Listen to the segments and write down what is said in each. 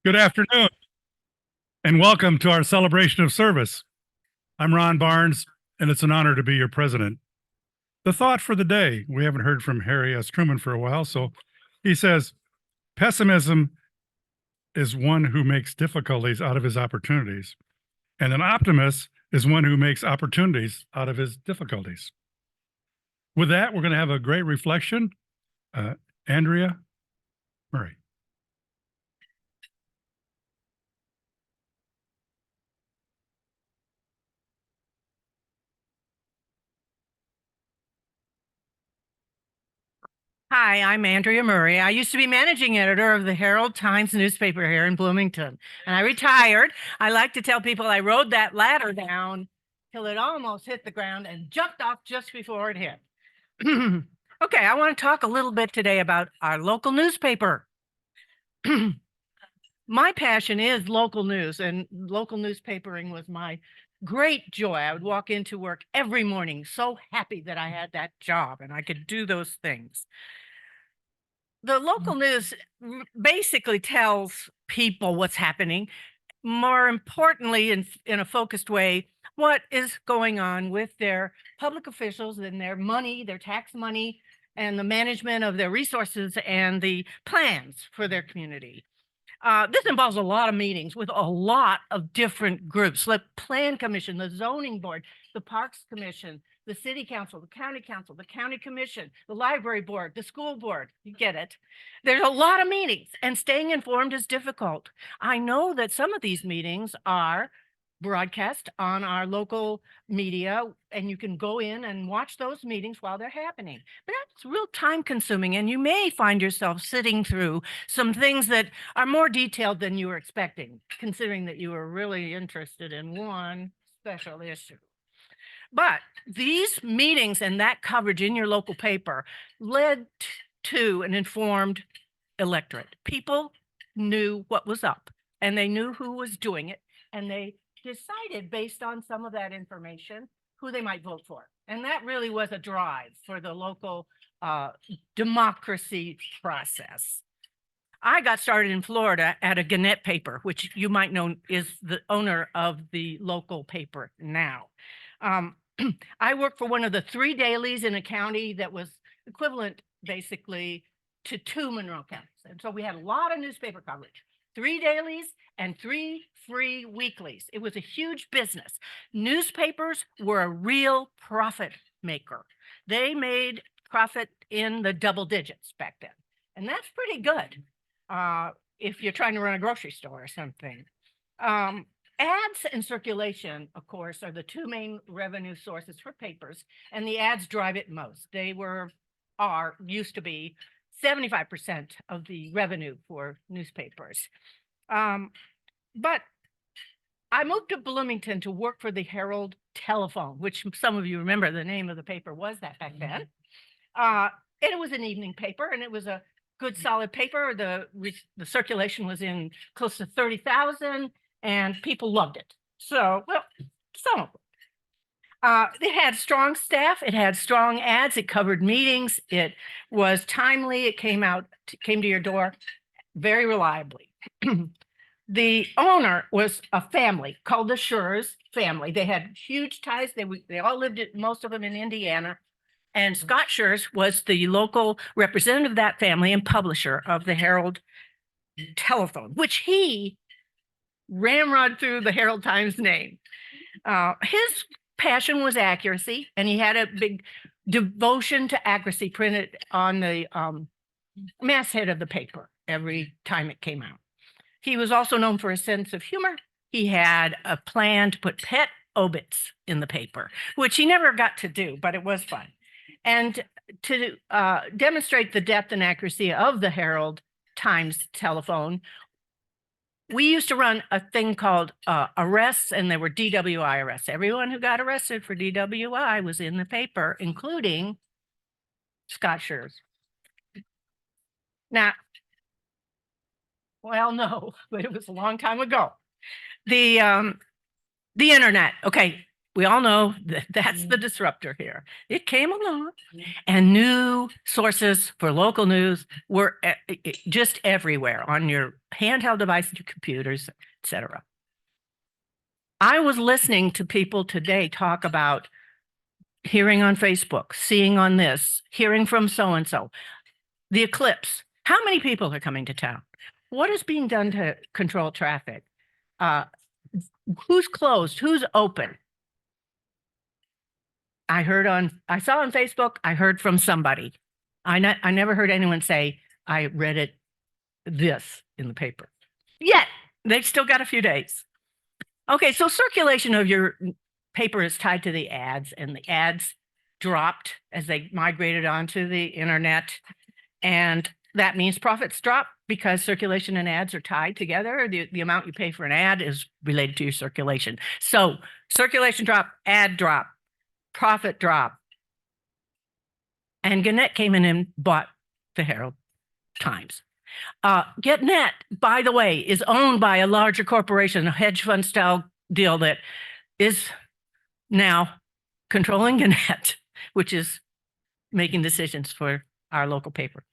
Good afternoon, and welcome to our celebration of service. I'm Ron Barnes, and it's an honor to be your president. The thought for the day, we haven't heard from Harry S. Truman for a while, so he says, pessimism is one who makes difficulties out of his opportunities, and an optimist is one who makes opportunities out of his difficulties. With that, we're going to have a great reflection. Andrea Murray. Hi, I'm Andrea Murray. I used to be managing editor of the Herald Times newspaper here in Bloomington, and I retired. I like to tell people I rode that ladder down till it almost hit the ground and jumped off just before it hit. Okay, I want to talk a little bit today about our local newspaper. My passion is local news, and local newspapering was my great joy. I would walk into work every morning so happy that I had that job and I could do those things. The local news basically tells people what's happening. More importantly, in a focused way, what is going on with their public officials and their money, their tax money, and the management of their resources and the plans for their community. This involves a lot of meetings with a lot of different groups, the Plan Commission, the Zoning Board, the Parks Commission, the City Council, the County Commission, the Library Board, the School Board. You get it. There's a lot of meetings, and staying informed is difficult. I know that some of these meetings are broadcast on our local media, and you can go in and watch those meetings while they're happening. But that's real time consuming, and you may find yourself sitting through some things that are more detailed than you were expecting, considering that you were really interested in one special issue. But these meetings and that coverage in your local paper led to an informed electorate. People knew what was up, and they knew who was doing it, and they decided based on some of that information who they might vote for. And that really was a drive for the local democracy process. I got started in Florida at a Gannett paper, which you might know is the owner of the local paper now. I worked for one of the 3 dailies in a county that was equivalent basically to 2 Monroe counties. And so we had a lot of newspaper coverage, 3 dailies and 3 free weeklies. It was a huge business. Newspapers were a real profit maker. They made profit in the double digits back then. And that's pretty good if you're trying to run a grocery store or something. Ads and circulation, of course, are the 2 main revenue sources for papers, and the ads drive it most. They used to be 75% of the revenue for newspapers. But I moved to Bloomington to work for the Herald Telephone, which some of you remember the name of the paper was that back then. It was an evening paper, and it was a good solid paper. The circulation was in close to 30,000, and people loved it. So, well, some of them. It had strong staff. It had strong ads. It covered meetings. It was timely. It came to your door very reliably. The owner was a family called the Schurz family. They had huge ties. They all lived, most of them in Indiana. And Scott Schurz was the local representative of that family and publisher of the Herald Telephone, which he ramrod through the Herald Times name. His passion was accuracy, and he had a big devotion to accuracy printed on the masthead of the paper every time it came out. He was also known for a sense of humor. He had a plan to put pet obits in the paper, which he never got to do, but it was fun. And to demonstrate the depth and accuracy of the Herald Times telephone, we used to run a thing called arrests, and there were DWI arrests. Everyone who got arrested for DWI was in the paper, including Scott Schurz. Now, well, no, but it was a long time ago. The internet. Okay, We all know that that's the disruptor here. It came along and new sources for local news were just everywhere on your handheld devices, your computers, etc. I was listening to people today talk about hearing on Facebook, seeing on this, hearing from so-and-so, the eclipse. How many people are coming to town? What is being done to control traffic? Who's closed? Who's open? I saw on Facebook, I heard from somebody. I never heard anyone say, I read it this in the paper. Yet, they've still got a few days. Okay, so circulation of your paper is tied to the ads, and the ads dropped as they migrated onto the internet. And that means profits drop because circulation and ads are tied together. The amount you pay for an ad is related to your circulation. So circulation drop, ad drop, profit drop. And Gannett came in and bought the Herald Times. Gannett, by the way, is owned by a larger corporation, a hedge fund style deal that is now controlling Gannett, which is making decisions for our local paper.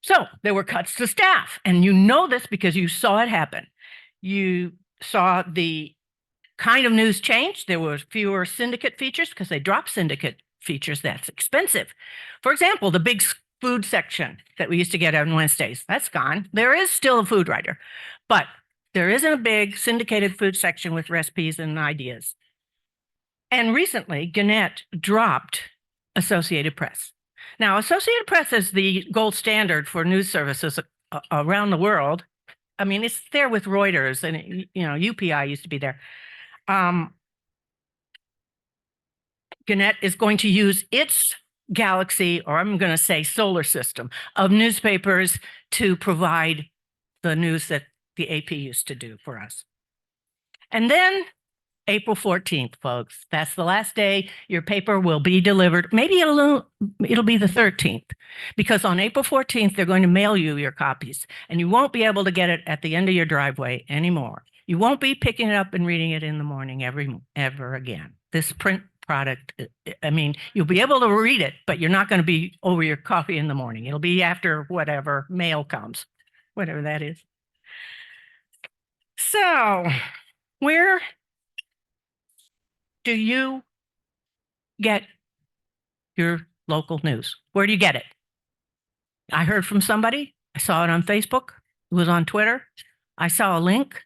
So there were cuts to staff, and you know this because you saw it happen. You saw the kind of news change. There were fewer syndicate features because they dropped syndicate features. That's expensive. For example, the big food section that we used to get on Wednesdays, that's gone. There is still a food writer, but there isn't a big syndicated food section with recipes and ideas. And recently, Gannett dropped Associated Press. Now, Associated Press is the gold standard for news services around the world. I mean, it's there with Reuters, and UPI used to be there. Gannett is going to use its galaxy, or I'm going to say solar system, of newspapers to provide the news that the AP used to do for us. And then April 14th, folks, that's the last day your paper will be delivered. Maybe it'll be the 13th, because on April 14th, they're going to mail you your copies, and you won't be able to get it at the end of your driveway anymore. You won't be picking it up and reading it in the morning ever again. This print product, I mean, you'll be able to read it, but you're not going to be over your coffee in the morning. It'll be after whatever mail comes, whatever that is. So, where do you get your local news? Where do you get it? I heard from somebody. I saw it on Facebook. It was on Twitter. I saw a link.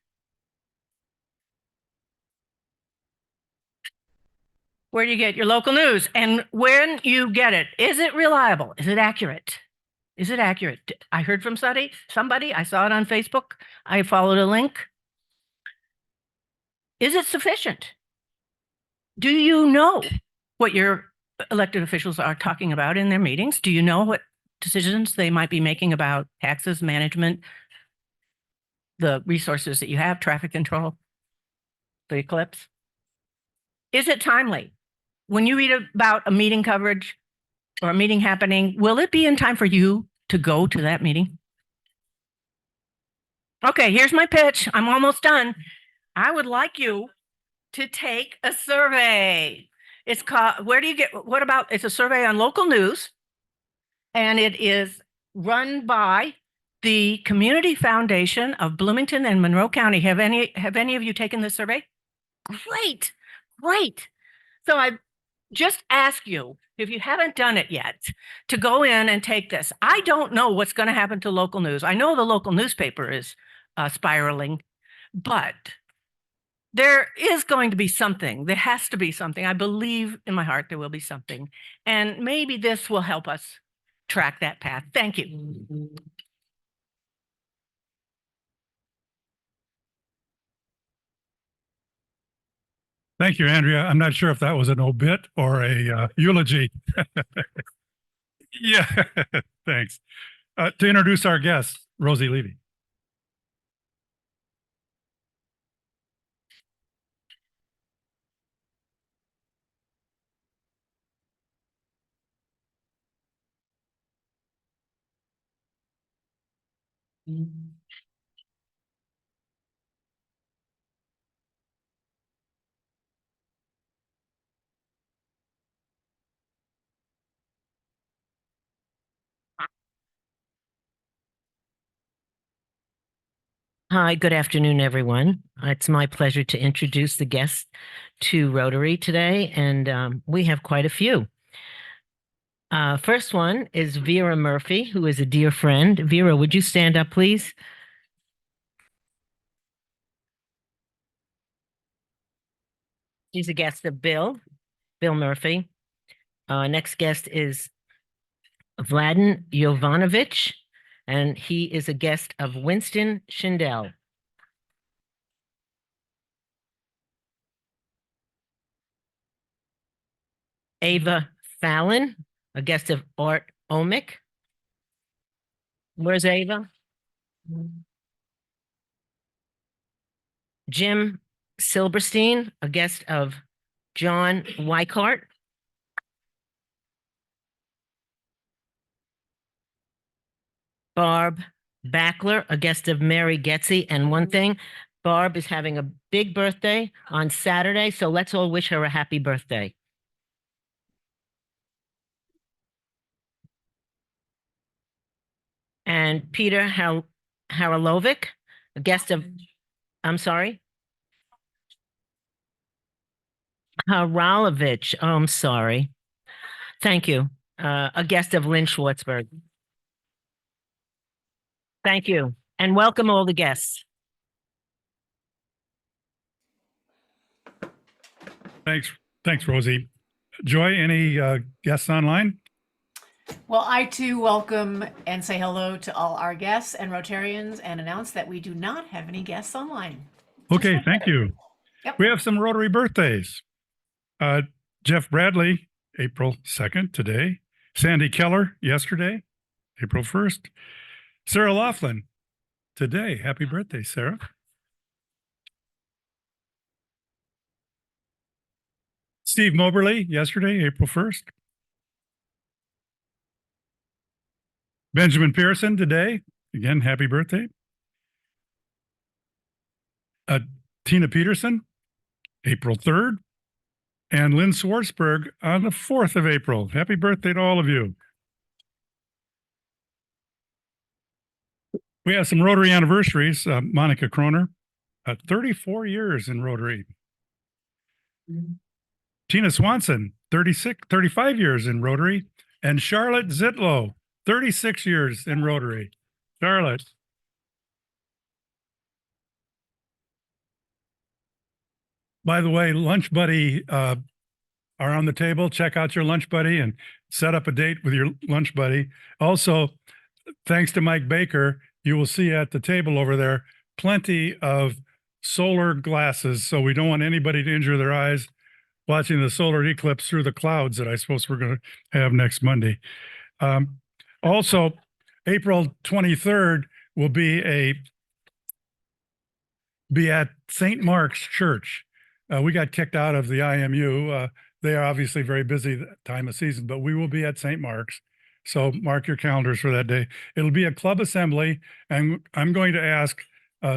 Where do you get your local news? And when you get it, is it reliable? Is it accurate? Is it accurate? I heard from somebody. I saw it on Facebook. I followed a link. Is it sufficient? Do you know what your elected officials are talking about in their meetings? Do you know what decisions they might be making about taxes, management, the resources that you have, traffic control, the eclipse? Is it timely? When you read about a meeting coverage or a meeting happening, will it be in time for you to go to that meeting? Okay, here's my pitch. I'm almost done. I would like you to take a survey. It's called, it's a survey on local news, and it is run by the Community Foundation of Bloomington and Monroe County. Have any of you taken this survey? Great. So I just ask you, if you haven't done it yet, to go in and take this. I don't know what's going to happen to local news. I know the local newspaper is spiraling, but there is going to be something. There has to be something. I believe in my heart there will be something. And maybe this will help us track that path. Thank you. Thank you, Andrea. I'm not sure if that was an obit or a eulogy. Yeah, thanks. To introduce our guest, Rosie Levy. Hi, good afternoon, everyone. It's my pleasure to introduce the guests to Rotary today, and we have quite a few. First one is Vera Murphy, who is a dear friend. Vera, would you stand up, please? She's a guest of Bill Murphy. Next guest is Vladin Jovanovic, and he is a guest of Winston Schindel. Ava Fallon, a guest of Art Omick. Where's Ava? Jim Silberstein, a guest of John Weichart. Barb Backler, a guest of Mary Getzey. And one thing, Barb is having a big birthday on Saturday, so let's all wish her a happy birthday. And Peter Haralovic, a guest of, I'm sorry? Haralovich, oh, I'm sorry. Thank you. A guest of Lynn Schwartzberg. Thank you. And welcome all the guests. Thanks, Rosie. Joy, any guests online? Well, I too welcome and say hello to all our guests and Rotarians and announce that we do not have any guests online. Okay, thank you. Yep. We have some Rotary birthdays. Jeff Bradley, April 2nd, today. Sandy Keller, yesterday, April 1st. Sarah Laughlin, today. Happy birthday, Sarah. Steve Moberly, yesterday, April 1st. Benjamin Pearson, today. Again, happy birthday. Tina Peterson, April 3rd. And Lynn Schwartzberg on the 4th of April. Happy birthday to all of you. We have some Rotary anniversaries. Monica Kroner, 34 years in Rotary. Tina Swanson, 35 years in Rotary. And Charlotte Zitlow, 36 years in Rotary. Charlotte. By the way, Lunch Buddy are on the table. Check out your Lunch Buddy and set up a date with your Lunch Buddy. Also, thanks to Mike Baker, you will see at the table over there plenty of solar glasses, so we don't want anybody to injure their eyes watching the solar eclipse through the clouds that I suppose we're going to have next Monday. Also, April 23rd will be at St. Mark's Church. We got kicked out of the IMU. They are obviously very busy that time of season, but we will be at St. Mark's. So mark your calendars for that day. It'll be a club assembly, and I'm going to ask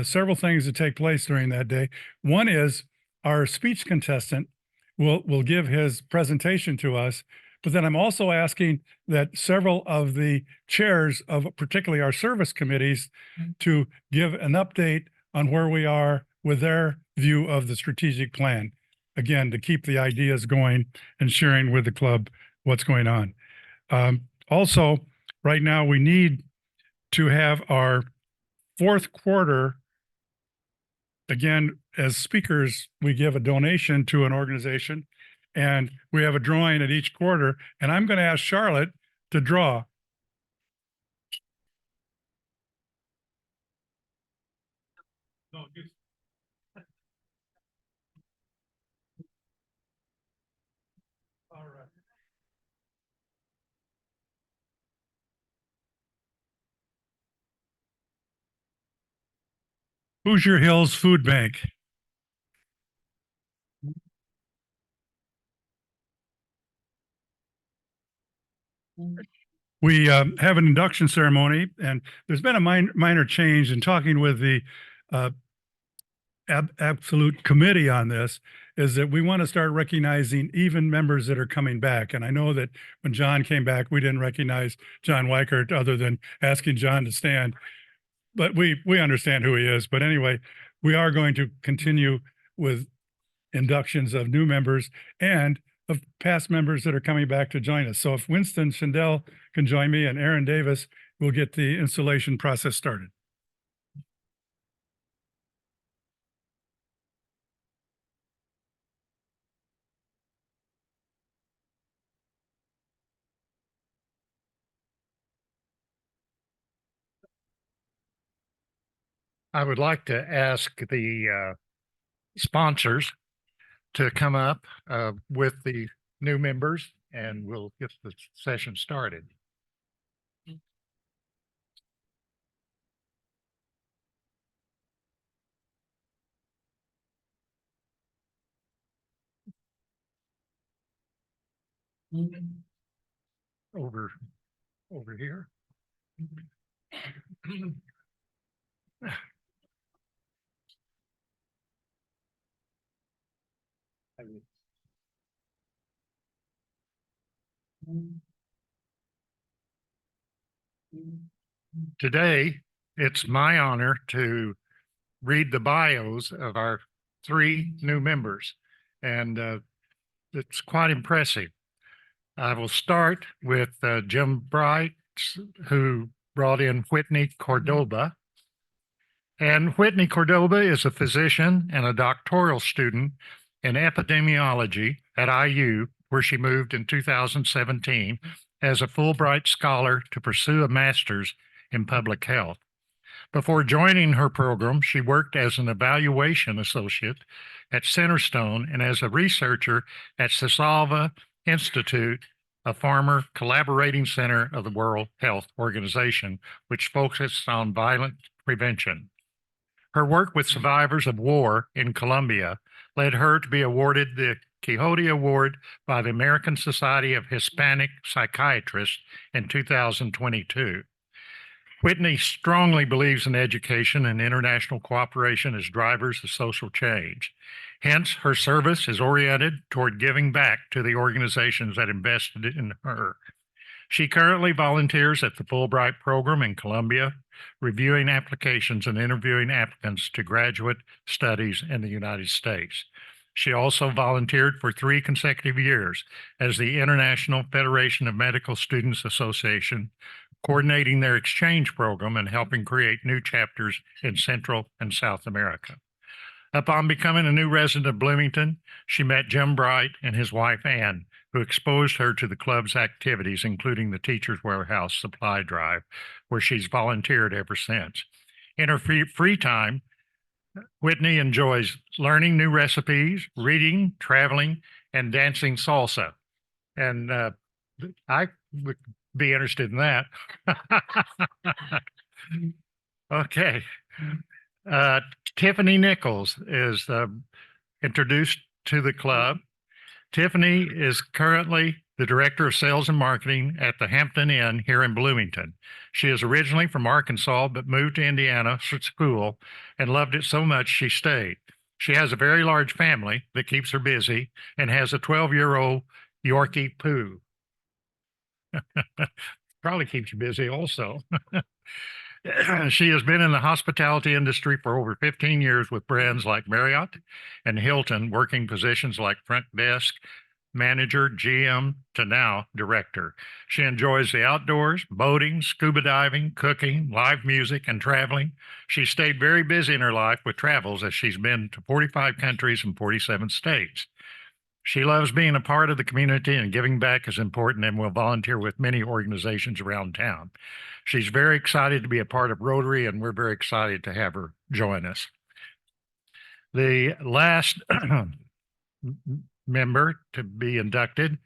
several things to take place during that day. One is our speech contestant will give his presentation to us, but then I'm also asking that several of the chairs of particularly our service committees to give an update on where we are with their view of the strategic plan. Again, to keep the ideas going and sharing with the club what's going on. Also, right now we need to have our fourth quarter. Again, as speakers, we give a donation to an organization and we have a drawing at each quarter. And I'm going to ask Charlotte to draw. No, all right. Hoosier Hills Food Bank. We have an induction ceremony, and there's been a minor change in talking with the absolute committee on this, is that we want to start recognizing even members that are coming back. And I know that when John came back, we didn't recognize John Weichert other than asking John to stand. but we understand who he is. But anyway, we are going to continue with inductions of new members and of past members that are coming back to join us. So if Winston Schindel can join me and Aaron Davis, we'll get the installation process started. I would like to ask the sponsors to come up with the new members, and we'll get the session started. Over here. Today, it's my honor to read the bios of our 3 new members, and it's quite impressive. I will start with Jim Bright, who brought in Whitney Cordoba. And Whitney Cordoba is a physician and a doctoral student in epidemiology at IU, where she moved in 2017 as a Fulbright scholar to pursue a master's in public health. Before joining her program, she worked as an evaluation associate at Centerstone and as a researcher at Cisalva Institute, a former collaborating center of the World Health Organization, which focuses on violence prevention. Her work with survivors of war in Colombia led her to be awarded the Quixote Award by the American Society of Hispanic Psychiatrists in 2022. Whitney strongly believes in education and international cooperation as drivers of social change. Hence, her service is oriented toward giving back to the organizations that invested in her. She currently volunteers at the Fulbright program in Colombia, reviewing applications and interviewing applicants to graduate studies in the United States. She also volunteered for 3 consecutive years as the International Federation of Medical Students Association, coordinating their exchange program and helping create new chapters in Central and South America. Upon becoming a new resident of Bloomington, she met Jim Bright and his wife, Ann, who exposed her to the club's activities, including the Teacher's Warehouse Supply Drive, where she's volunteered ever since. In her free time, Whitney enjoys learning new recipes, reading, traveling, and dancing salsa. And I would be interested in that. Okay. Tiffany Nichols is introduced to the club. Tiffany is currently the Director of Sales and Marketing at the Hampton Inn here in Bloomington. She is originally from Arkansas, but moved to Indiana for school and loved it so much she stayed. She has a very large family that keeps her busy and has a 12-year-old Yorkie Poo. Probably keeps you busy also. She has been in the hospitality industry for over 15 years with brands like Marriott and Hilton, working positions like front desk, manager, GM, to now director. She enjoys the outdoors, boating, scuba diving, cooking, live music, and traveling. She stayed very busy in her life with travels as she's been to 45 countries and 47 states. She loves being a part of the community, and giving back is important, and will volunteer with many organizations around town. She's very excited to be a part of Rotary, and we're very excited to have her join us. The last member to be inducted,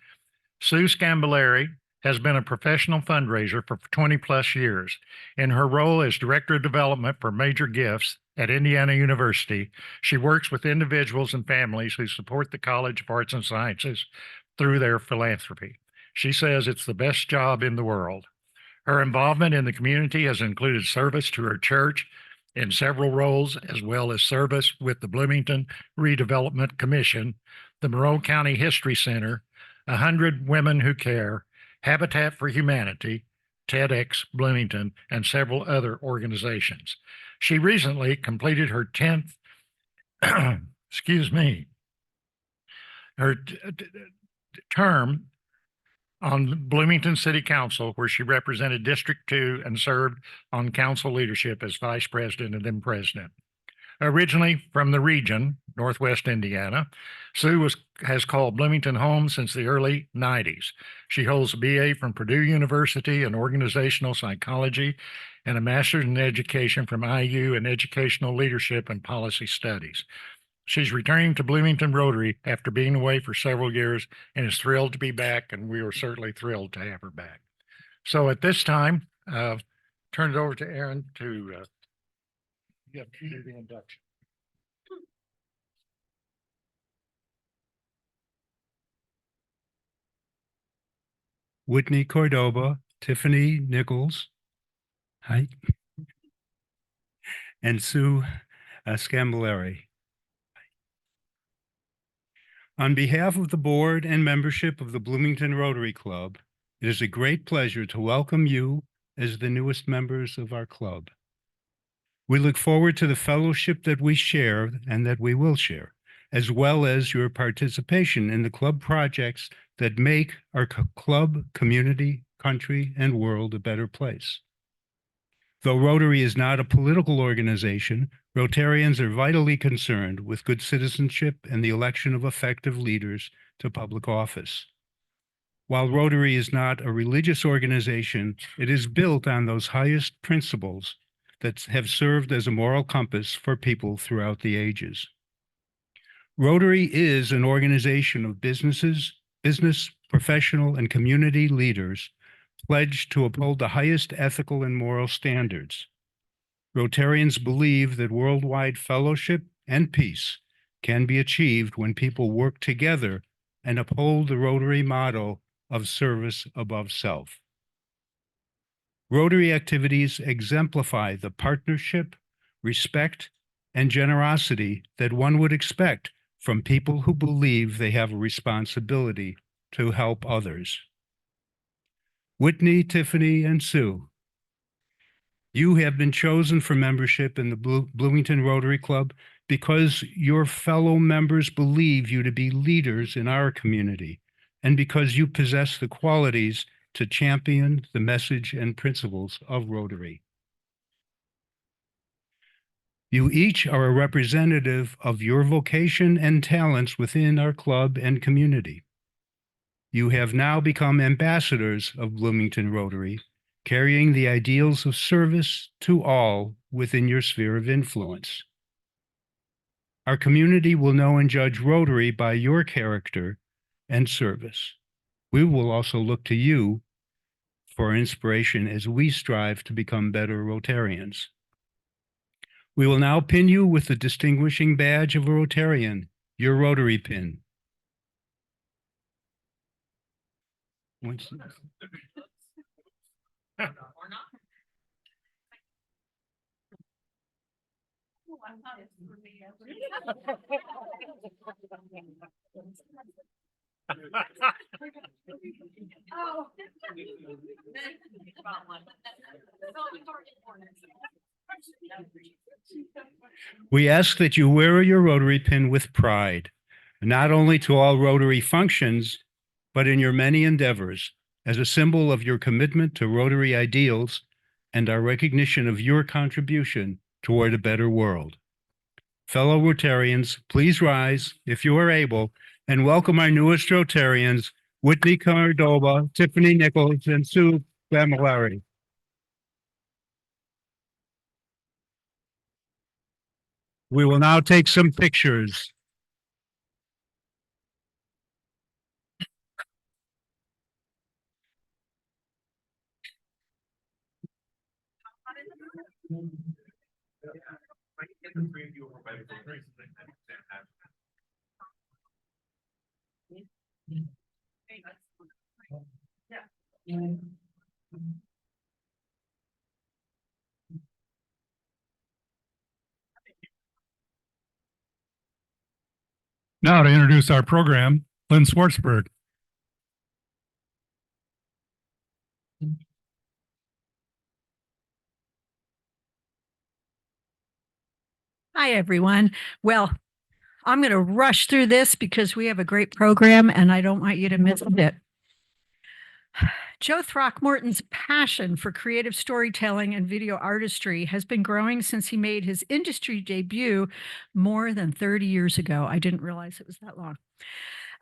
Sue Scambilleri, has been a professional fundraiser for 20 plus years. In her role as Director of Development for Major Gifts at Indiana University, she works with individuals and families who support the College of Arts and Sciences through their philanthropy. She says it's the best job in the world. Her involvement in the community has included service to her church in several roles, as well as service with the Bloomington Redevelopment Commission, the Monroe County History Center, 100 Women Who Care, Habitat for Humanity, TEDx Bloomington, and several other organizations. She recently completed her 10th, excuse me, her term on Bloomington City Council, where she represented District 2 and served on council leadership as vice president and then president. Originally from the region, Northwest Indiana, Sue has called Bloomington home since the early 90s. She holds a BA from Purdue University in organizational psychology and a master's in education from IU in educational leadership and policy studies. She's returning to Bloomington Rotary after being away for several years and is thrilled to be back, and we are certainly thrilled to have her back. So at this time, turn it over to Aaron to do the induction. Whitney Cordoba, Tiffany Nichols, hi, and Sue Scambilleri. On behalf of the board and membership of the Bloomington Rotary Club, it is a great pleasure to welcome you as the newest members of our club. We look forward to the fellowship that we share and that we will share, as well as your participation in the club projects that make our club, community, country, and world a better place. Though Rotary is not a political organization, Rotarians are vitally concerned with good citizenship and the election of effective leaders to public office. While Rotary is not a religious organization, it is built on those highest principles that have served as a moral compass for people throughout the ages. Rotary is an organization of business, professional, and community leaders pledged to uphold the highest ethical and moral standards. Rotarians believe that worldwide fellowship and peace can be achieved when people work together and uphold the Rotary motto of service above self. Rotary activities exemplify the partnership, respect, and generosity that one would expect from people who believe they have a responsibility to help others. Whitney, Tiffany, and Sue, you have been chosen for membership in the Bloomington Rotary Club because your fellow members believe you to be leaders in our community and because you possess the qualities to champion the message and principles of Rotary. You each are a representative of your vocation and talents within our club and community. You have now become ambassadors of Bloomington Rotary, carrying the ideals of service to all within your sphere of influence. Our community will know and judge Rotary by your character and service. We will also look to you for inspiration as we strive to become better Rotarians. We will now pin you with the distinguishing badge of a Rotarian, your Rotary pin. We ask that you wear your Rotary pin with pride, not only to all Rotary functions, but in your many endeavors, as a symbol of your commitment to Rotary ideals and our recognition of your contribution toward a better world. Fellow Rotarians, please rise, if you are able, and welcome our newest Rotarians, Whitney Cordoba, Tiffany Nichols, and Sue Scambilleri. We will now take some pictures. Now to introduce our program, Lynn Schwartzberg. Hi, everyone. Well, I'm going to rush through this because we have a great program and I don't want you to miss it. Joe Throckmorton's passion for creative storytelling and video artistry has been growing since he made his industry debut more than 30 years ago. I didn't realize it was that long.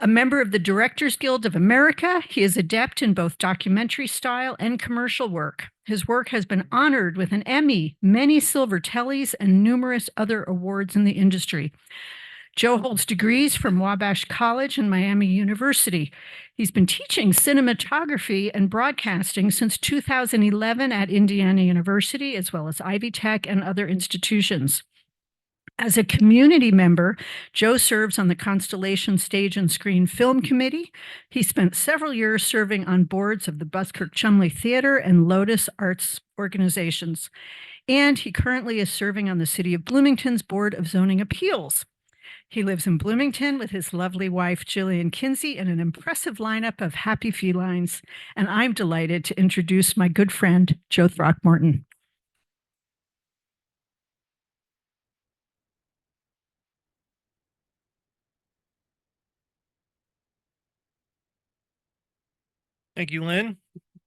A member of the Directors Guild of America, he is adept in both documentary style and commercial work. His work has been honored with an Emmy, many silver tellies, and numerous other awards in the industry. Joe holds degrees from Wabash College and Miami University. He's been teaching cinematography and broadcasting since 2011 at Indiana University, as well as Ivy Tech and other institutions. As a community member, Joe serves on the Constellation Stage and Screen Film Committee. He spent several years serving on boards of the Buskirk Chumley Theater and Lotus Arts organizations. And he currently is serving on the City of Bloomington's Board of Zoning Appeals. He lives in Bloomington with his lovely wife, Jillian Kinsey, and an impressive lineup of happy felines. And I'm delighted to introduce my good friend, Joe Throckmorton. Thank you, Lynn.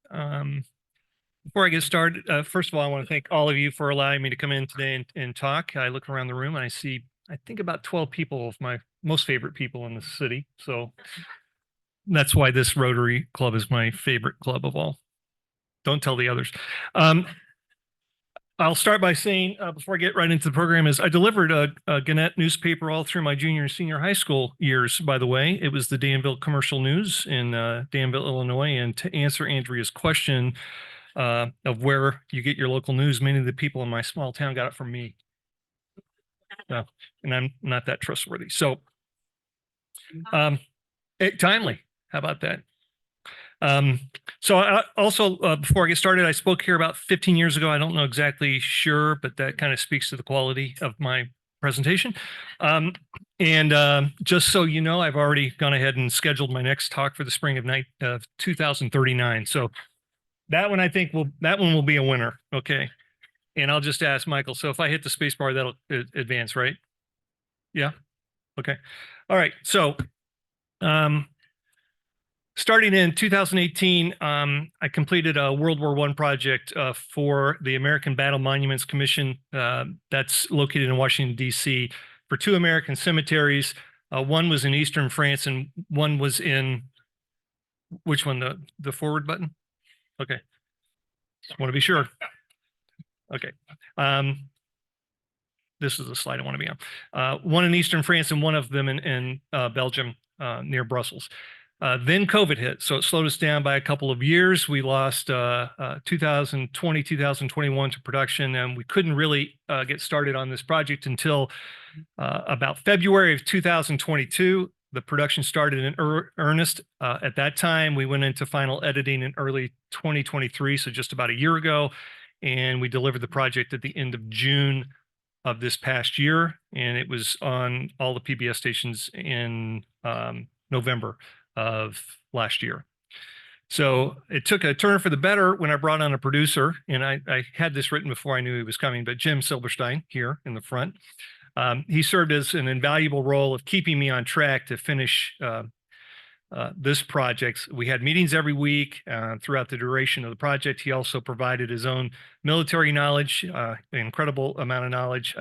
Before I get started, first of all, I want to thank all of you for allowing me to come in today and talk. I look around the room and I see, I think about 12 people of my most favorite people in the city. So that's why this Rotary Club is my favorite club of all. Don't tell the others. I'll start by saying, before I get right into the program, is I delivered a Gannett newspaper all through my junior and senior high school years, by the way. It was the Danville Commercial News in Danville, Illinois. And to answer Andrea's question of where you get your local news, many of the people in my small town got it from me. And I'm not that trustworthy. So timely. How about that? So I also, before I get started, I spoke here about 15 years ago. I don't know exactly sure, but that kind of speaks to the quality of my presentation. Just so you know, I've already gone ahead and scheduled my next talk for the spring of 2039. So that one, I think that one will be a winner. Okay. And I'll just ask Michael. So if I hit the space bar, that'll advance, right? Yeah. Okay. All right. So, starting in 2018, I completed a World War I project for the American Battle Monuments Commission that's located in Washington, D.C. for 2 American cemeteries. One was in Eastern France and one was in, which one, the forward button? Okay. Just want to be sure. Okay. This is the slide I want to be on. One in Eastern France and one of them in Belgium near Brussels. Then COVID hit, so it slowed us down by a couple of years. We lost 2020, 2021 to production, and we couldn't really get started on this project until about February of 2022. The production started in earnest. At that time, we went into final editing in early 2023, so just about a year ago, and we delivered the project at the end of June of this past year, and it was on all the PBS stations in November of last year. So it took a turn for the better when I brought on a producer, and I had this written before I knew he was coming, but Jim Silberstein here in the front. He served as an invaluable role of keeping me on track to finish this project. We had meetings every week throughout the duration of the project. He also provided his own military knowledge, an incredible amount of knowledge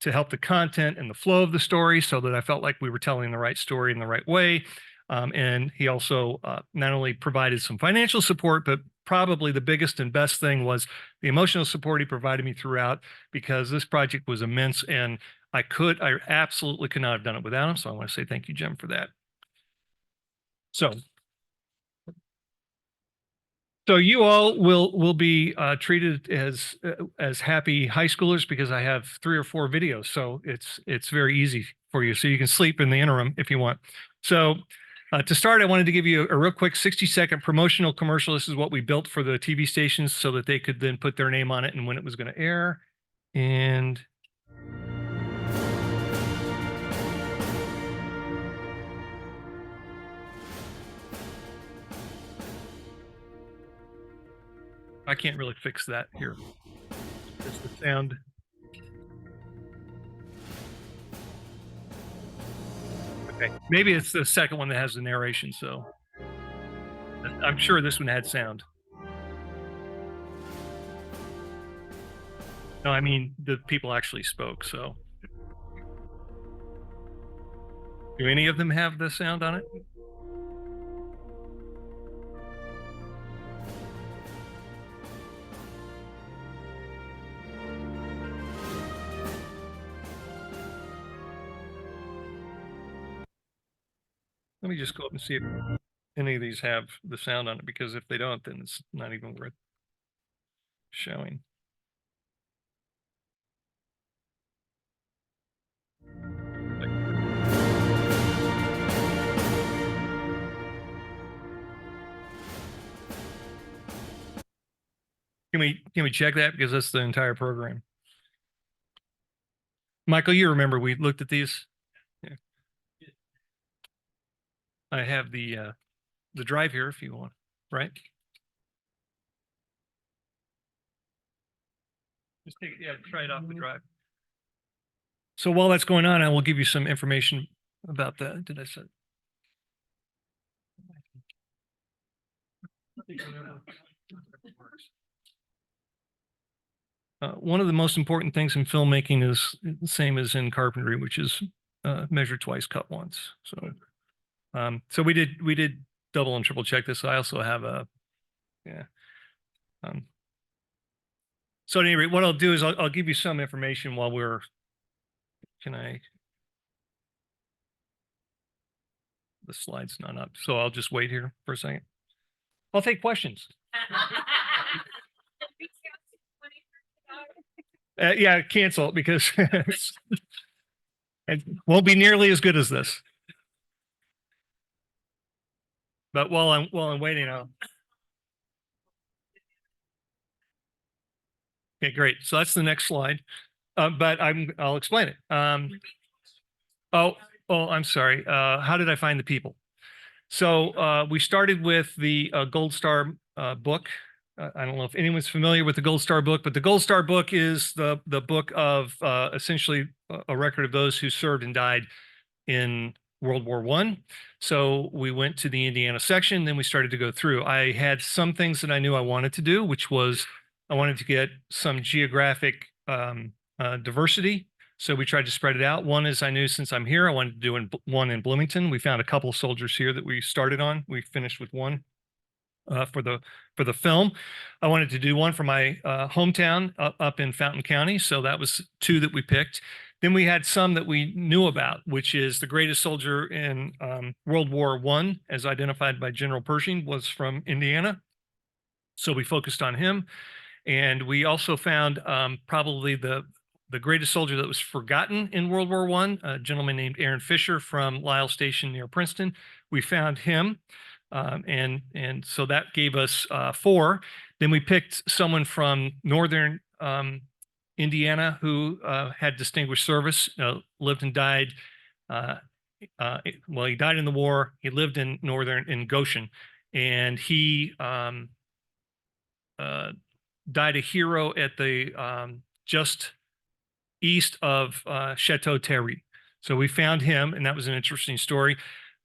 to help the content and the flow of the story so that I felt like we were telling the right story in the right way. And he also not only provided some financial support, but probably the biggest and best thing was the emotional support he provided me throughout, because this project was immense and I absolutely could not have done it without him. So I want to say thank you, Jim, for that. So you all will be treated as happy high schoolers because I have 3 or 4 videos. So it's very easy for you. So you can sleep in the interim if you want. So to start, I wanted to give you a real quick 60-second promotional commercial. This is what we built for the TV stations so that they could then put their name on it and when it was going to air. And I can't really fix that here. It's the sound. Okay, maybe it's the second one that has the narration. So I'm sure this one had sound. No, I mean the people actually spoke. So do any of them have the sound on it? Let me just go up and see if any of these have the sound on it, because if they don't, then it's not even worth showing. Can we check that, because that's the entire program? Michael, you remember we looked at these? Yeah. I have the drive here if you want, right? Just take it, yeah, try it off the drive. So while that's going on, I will give you some information about that. Did I say? One of the most important things in filmmaking is the same as in carpentry, which is measure twice, cut once. So we did double and triple check this. I also have a, yeah. So at any rate, what I'll do is I'll give you some information while we're, the slide's not up, so I'll just wait here for a second. I'll take questions. Yeah, cancel it, because it won't be nearly as good as this. But while I'm waiting, okay, great. So that's the next slide. But I'll explain it. Oh, I'm sorry. How did I find the people? So we started with the Gold Star book. I don't know if anyone's familiar with the Gold Star book, but the Gold Star book is the book of essentially a record of those who served and died in World War I. So we went to the Indiana section, then we started to go through. I had some things that I knew I wanted to do, which was I wanted to get some geographic diversity. So we tried to spread it out. One is I knew since I'm here, I wanted to do one in Bloomington. We found a couple of soldiers here that we started on. We finished with one for the film. I wanted to do one for my hometown up in Fountain County. So that was two that we picked. Then we had some that we knew about, which is the greatest soldier in World War I, as identified by General Pershing, was from Indiana. So we focused on him. And we also found probably the greatest soldier that was forgotten in World War I, a gentleman named Aaron Fisher from Lyle Station near Princeton. We found him. And so that gave us 4. Then we picked someone from northern Indiana who had distinguished service, lived and died. Well, he died in the war. He lived in Goshen, and he died a hero at the just east of Chateau Thierry. So we found him, and that was an interesting story.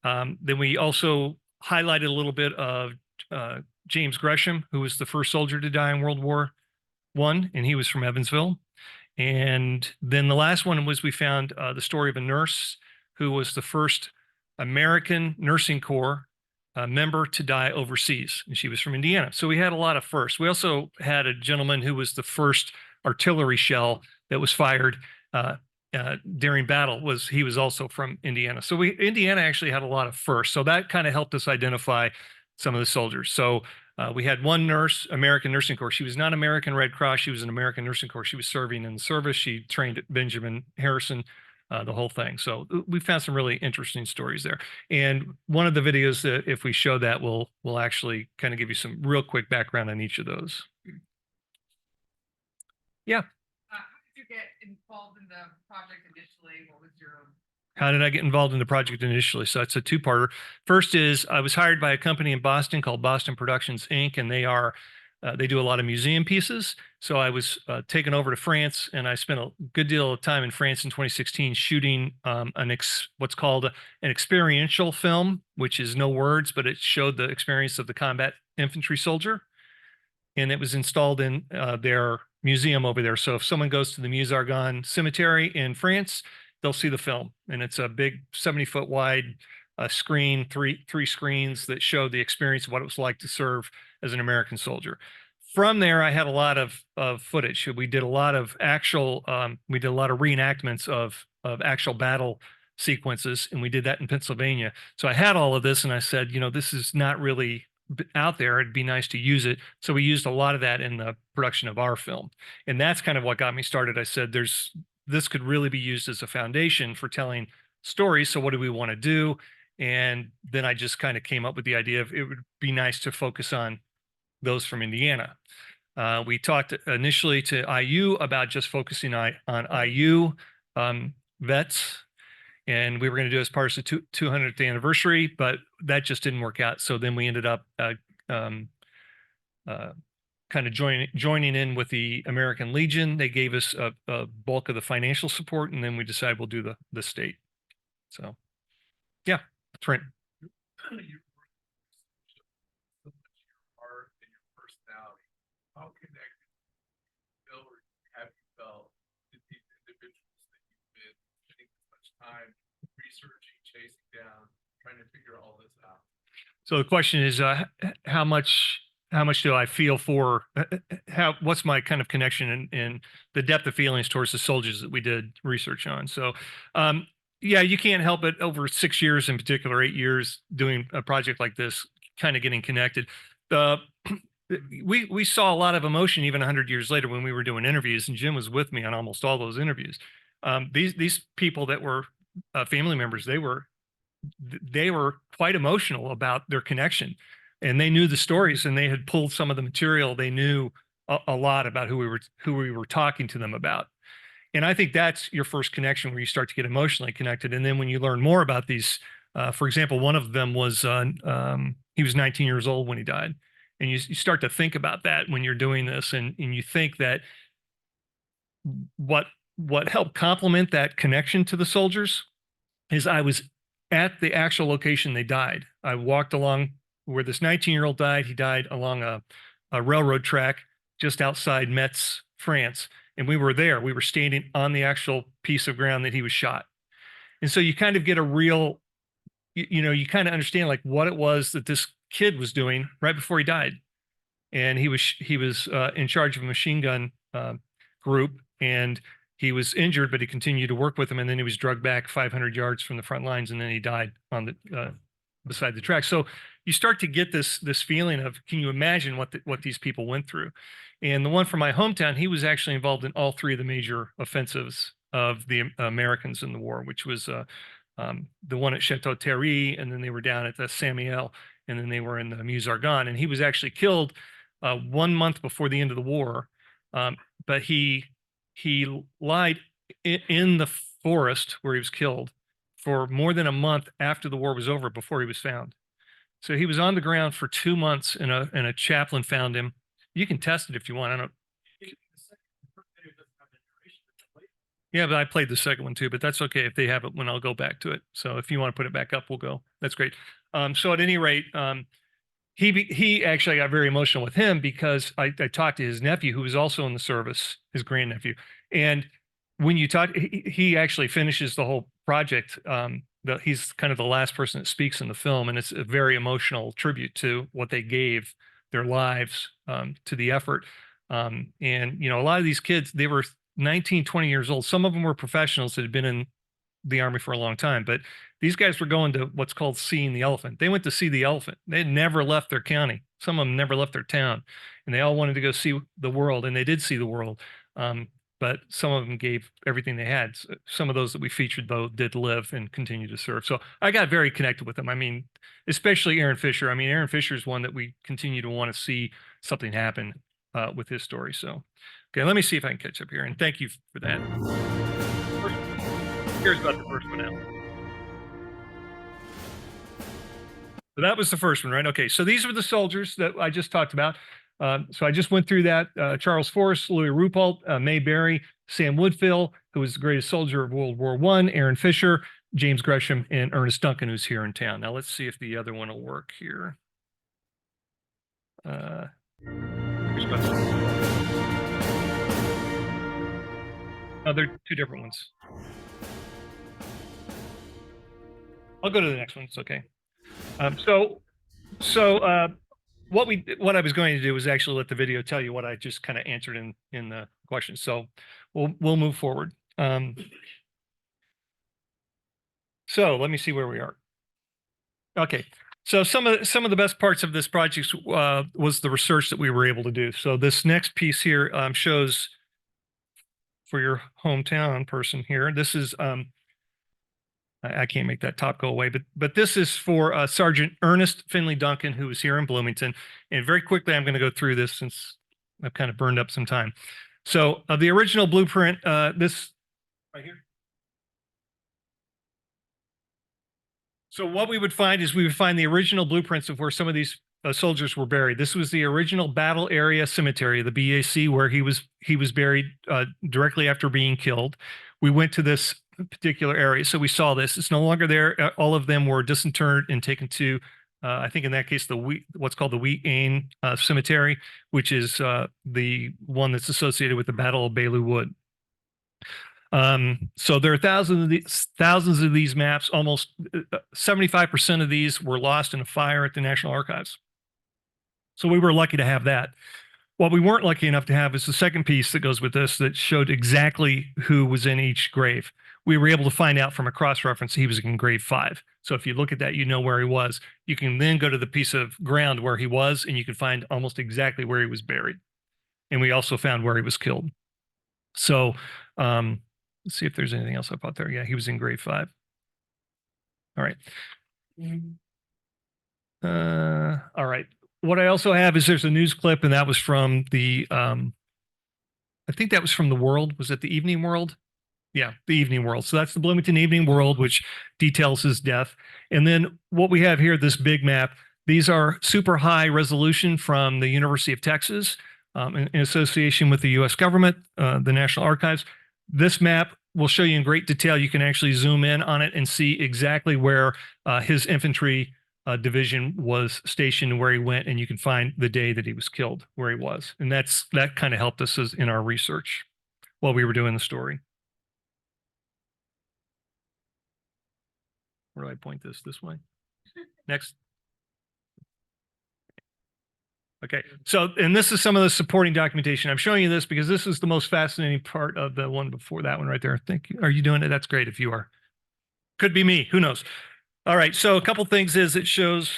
Then we also highlighted a little bit of James Gresham, who was the first soldier to die in World War I, and he was from Evansville. And then the last one was we found the story of a nurse who was the first American Nursing Corps member to die overseas, and she was from Indiana. So we had a lot of firsts. We also had a gentleman who was the first artillery shell that was fired during battle. He was also from Indiana. So Indiana actually had a lot of firsts. So that kind of helped us identify some of the soldiers. So we had one nurse, American Nursing Corps. She was not American Red Cross. She was an American Nursing Corps. She was serving in the service. She trained at Benjamin Harrison, the whole thing. So we found some really interesting stories there. And one of the videos that if we show that will actually kind of give you some real quick background on each of those. Yeah. How did you get involved in the project initially? What was your... How did I get involved in the project initially? So it's a two-parter. First is I was hired by a company in Boston called Boston Productions, Inc., and they are They do a lot of museum pieces. So I was taken over to France, and I spent a good deal of time in France in 2016 shooting what's called an experiential film, which is no words, but it showed the experience of the combat infantry soldier. And it was installed in their museum over there. So if someone goes to the Musée Argonne Cemetery in France, they'll see the film. And it's a big 70-foot wide screen, three screens that show the experience of what it was like to serve as an American soldier. From there, I had a lot of footage. We did a lot of reenactments of actual battle sequences, and we did that in Pennsylvania. So I had all of this, and I said, this is not really out there. It'd be nice to use it. So we used a lot of that in the production of our film, and that's kind of what got me started. I said, this could really be used as a foundation for telling stories. So what do we want to do? And then I just kind of came up with the idea of it would be nice to focus on those from Indiana. We talked initially to IU about just focusing on IU vets, and we were going to do it as part of the 200th anniversary, but that just didn't work out. So then we ended up kind of joining in with the American Legion. They gave us a bulk of the financial support, and then we decided we'll do the state. So, yeah, Trent. How connected, Bill, or have you felt to these individuals that you've been spending so much time researching, chasing down, trying to figure all this out? So the question is, how much do I feel for what's my kind of connection and the depth of feelings towards the soldiers that we did research on? So, yeah, you can't help it over 6 years, in particular, 8 years doing a project like this, kind of getting connected. We saw a lot of emotion even 100 years later when we were doing interviews, and Jim was with me on almost all those interviews. These people that were family members, they were quite emotional about their connection, and they knew the stories, and they had pulled some of the material. They knew a lot about who we were talking to them about. And I think that's your first connection, where you start to get emotionally connected. And then when you learn more about these, for example, one of them was he was 19 years old when he died. And you start to think about that when you're doing this, and you think that what helped complement that connection to the soldiers is I was at the actual location they died. I walked along where this 19-year-old died. He died along a railroad track just outside Metz, France. And we were there. We were standing on the actual piece of ground that he was shot. And so you kind of get a real, you kind of understand like what it was that this kid was doing right before he died. And he was in charge of a machine gun group, and he was injured, but he continued to work with them. And then he was drugged back 500 yards from the front lines, and then he died on the beside the track. So you start to get this feeling of, can you imagine what these people went through? And the one from my hometown, he was actually involved in all three of the major offensives of the Americans in the war, which was the one at Chateau Thierry, and then they were down at the Saint-Mihiel, and then they were in the Musée Argonne. And he was actually killed 1 month before the end of the war, but he lied in the forest where he was killed for more than a month after the war was over, before he was found. So he was on the ground for 2 months, and a chaplain found him. You can test it if you want. I don't. Yeah, but I played the second one too, but that's okay if they have it when I'll go back to it. So if you want to put it back up, we'll go. That's great. So at any rate, he actually got very emotional with him, because I talked to his nephew, who was also in the service, his grandnephew. And when you talk, he actually finishes the whole project. He's kind of the last person that speaks in the film, and it's a very emotional tribute to what they gave their lives to the effort. And, a lot of these kids, they were 19, 20 years old. Some of them were professionals that had been in the Army for a long time, but these guys were going to what's called seeing the elephant. They went to see the elephant. They had never left their county. Some of them never left their town, and they all wanted to go see the world, and they did see the world. But some of them gave everything they had. Some of those that we featured, though, did live and continue to serve. So I got very connected with them. I mean, especially Aaron Fisher. I mean, Aaron Fisher is one that we continue to want to see something happen with his story. So, okay, let me see if I can catch up here. And thank you for that. Here's about the first one now. So that was the first one, right? Okay, so these were the soldiers that I just talked about. So I just went through that. Charles Forrest, Louis Ruppelt, May Berry, Sam Woodfill, who was the greatest soldier of World War I, Aaron Fisher, James Gresham, and Ernest Duncan, who's here in town. Now let's see if the other one will work here. Oh, they're two different ones. I'll go to the next one. It's okay. What I was going to do was actually let the video tell you what I just kind of answered in the question. So we'll move forward. So let me see where we are. Okay. So some of the best parts of this project was the research that we were able to do. So this next piece here shows for your hometown person here. This is I can't make that top go away, but this is for Sergeant Ernest Finley Duncan, who was here in Bloomington. And very quickly, I'm going to go through this since I've kind of burned up some time. So the original blueprint, this right here. So what we would find is we would find the original blueprints of where some of these soldiers were buried. This was the original battle area cemetery, the BAC, where he was buried directly after being killed. We went to this particular area, so we saw this. It's no longer there. All of them were disinterred and taken to, I think in that case, what's called the Wheat Ain Cemetery, which is the one that's associated with the Battle of Belleau Wood. So there are thousands of these maps. Almost 75% of these were lost in a fire at the National Archives. So we were lucky to have that. What we weren't lucky enough to have is the second piece that goes with this that showed exactly who was in each grave. We were able to find out from a cross-reference he was in grave 5. So if you look at that, you know where he was. You can then go to the piece of ground where he was, and you can find almost exactly where he was buried. And we also found where he was killed. So let's see if there's anything else up out there. Yeah, he was in grave 5. All right. All right. What I also have is there's a news clip, and that was from the, I think that was from the World. Was it the Evening World? Yeah, the Evening World. So that's the Bloomington Evening World, which details his death. And then what we have here, this big map, these are super high resolution from the University of Texas in association with the U.S. government, the National Archives. This map will show you in great detail. You can actually zoom in on it and see exactly where his infantry division was stationed and where he went, and you can find the day that he was killed, where he was. And that kind of helped us in our research while we were doing the story. Where do I point this way? Next. Okay, so, and this is some of the supporting documentation. I'm showing you this because this is the most fascinating part of the one before that one right there. Thank you. Are you doing it? That's great if you are. Could be me, who knows? All right, so a couple things is it shows.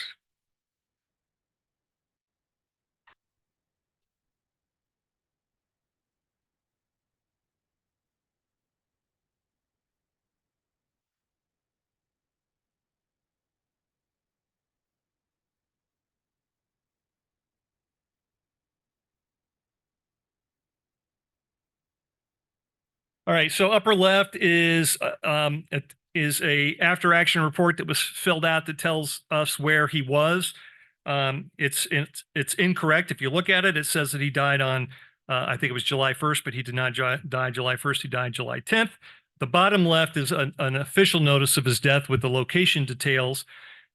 All right, so upper left is a after action report that was filled out that tells us where he was. It's incorrect. If you look at it, it says that he died on I think it was July 1st, but he did not die July 1st. He died July 10th. The bottom left is an official notice of his death with the location details.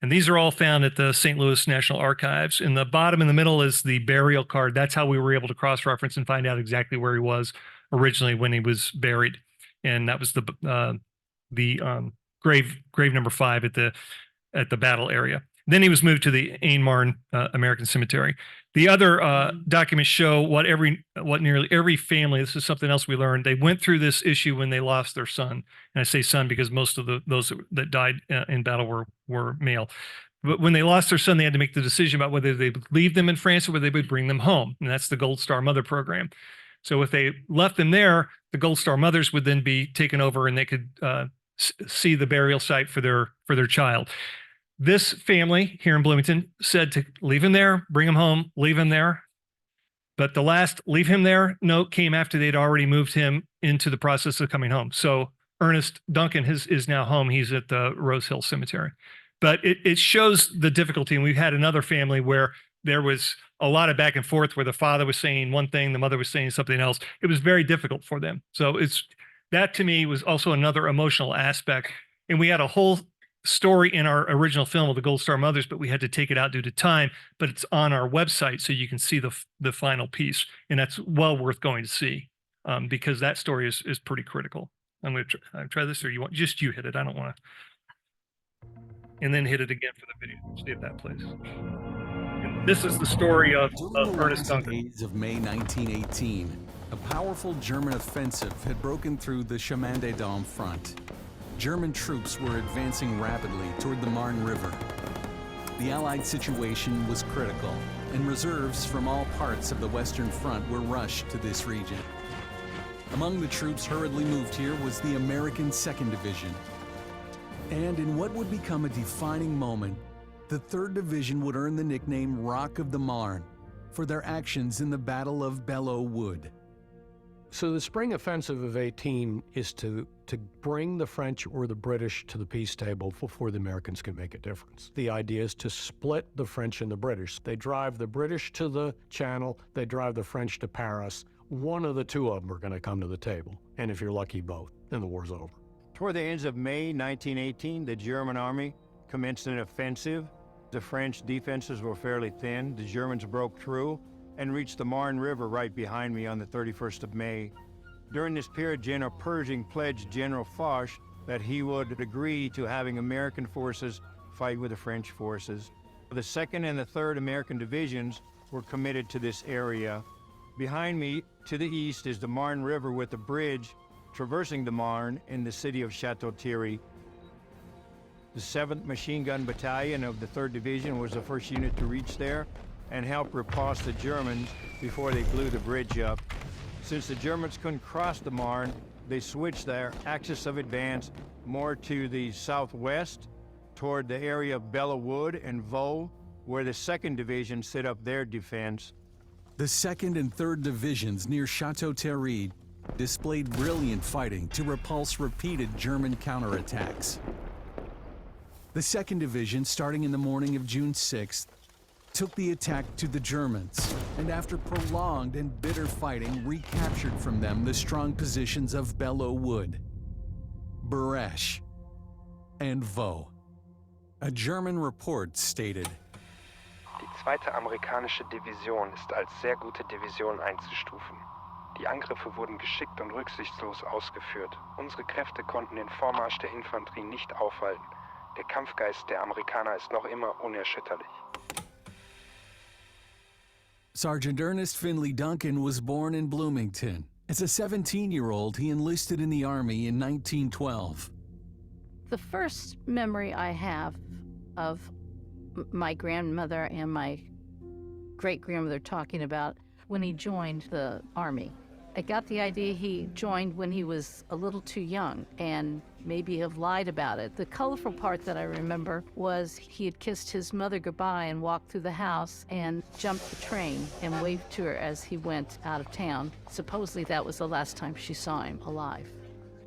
And these are all found at the St. Louis National Archives. In the bottom in the middle is the burial card. That's how we were able to cross-reference and find out exactly where he was originally when he was buried. And that was the grave number 5 at the battle area. Then he was moved to the Ain Marne American Cemetery. The other documents show what nearly every family, this is something else we learned, they went through this issue when they lost their son. And I say son because most of those that died in battle were male. But when they lost their son, they had to make the decision about whether they would leave them in France or whether they would bring them home. And that's the Gold Star Mother program. So if they left them there, the Gold Star Mothers would then be taken over and they could see the burial site for their child. This family here in Bloomington said to leave him there, bring him home, leave him there. But the last leave him there note came after they'd already moved him into the process of coming home. So Ernest Duncan is now home. He's at the Rose Hill Cemetery. But it shows the difficulty. And we've had another family where there was a lot of back and forth where the father was saying one thing, the mother was saying something else. It was very difficult for them. So that to me was also another emotional aspect. And we had a whole story in our original film of the Gold Star Mothers, but we had to take it out due to time, but it's on our website. So you can see the final piece, and that's well worth going to see because that story is pretty critical. I'm going to try this, or you hit it. I don't want to. And then hit it again for the video. See if that plays. And this is the story of Ernest Duncan. During the days of May 1918, a powerful German offensive had broken through the Chemin des Dames front. German troops were advancing rapidly toward the Marne River. The Allied situation was critical, and reserves from all parts of the Western Front were rushed to this region. Among the troops hurriedly moved here was the American 2nd Division. And in what would become a defining moment, the 3rd Division would earn the nickname Rock of the Marne for their actions in the Battle of Belleau Wood. So the spring offensive of 18 is to bring the French or the British to the peace table before the Americans can make a difference. The idea is to split the French and the British. They drive the British to the Channel, they drive the French to Paris. One of the two of them are going to come to the table. And if you're lucky, both. Then the war's over. Toward the end of May 1918, the German army commenced an offensive. The French defenses were fairly thin. The Germans broke through and reached the Marne River right behind me on the 31st of May. During this period, General Pershing pledged General Foch that he would agree to having American forces fight with the French forces. The 2nd and the 3rd American divisions were committed to this area. Behind me, to the east, is the Marne River with a bridge traversing the Marne in the city of Chateau-Thierry. The 7th Machine Gun Battalion of the 3rd Division was the first unit to reach there and help repulse the Germans before they blew the bridge up. Since the Germans couldn't cross the Marne, they switched their axis of advance more to the southwest, toward the area of Belleau Wood and Vaux, where the 2nd Division set up their defense. The 2nd and 3rd Divisions near Chateau-Thierry displayed brilliant fighting to repulse repeated German counterattacks. The 2nd Division, starting in the morning of June 6th, took the attack to the Germans, and after prolonged and bitter fighting, recaptured from them the strong positions of Belleau Wood, Beresch, and Vaux. A German report stated, Die 2. amerikanische Division ist als sehr gute Division einzustufen. Die Angriffe wurden geschickt und rücksichtslos ausgeführt. Unsere Kräfte konnten den Vormarsch der Infanterie nicht aufhalten. Der Kampfgeist der Amerikaner ist noch immer unerschütterlich. Sergeant Ernest Finley Duncan was born in Bloomington. As a 17-year-old, he enlisted in the Army in 1912. The first memory I have of my grandmother and my great-grandmother talking about when he joined the Army. I got the idea he joined when he was a little too young and maybe have lied about it. The colorful part that I remember was he had kissed his mother goodbye and walked through the house and jumped the train and waved to her as he went out of town. Supposedly that was the last time she saw him alive.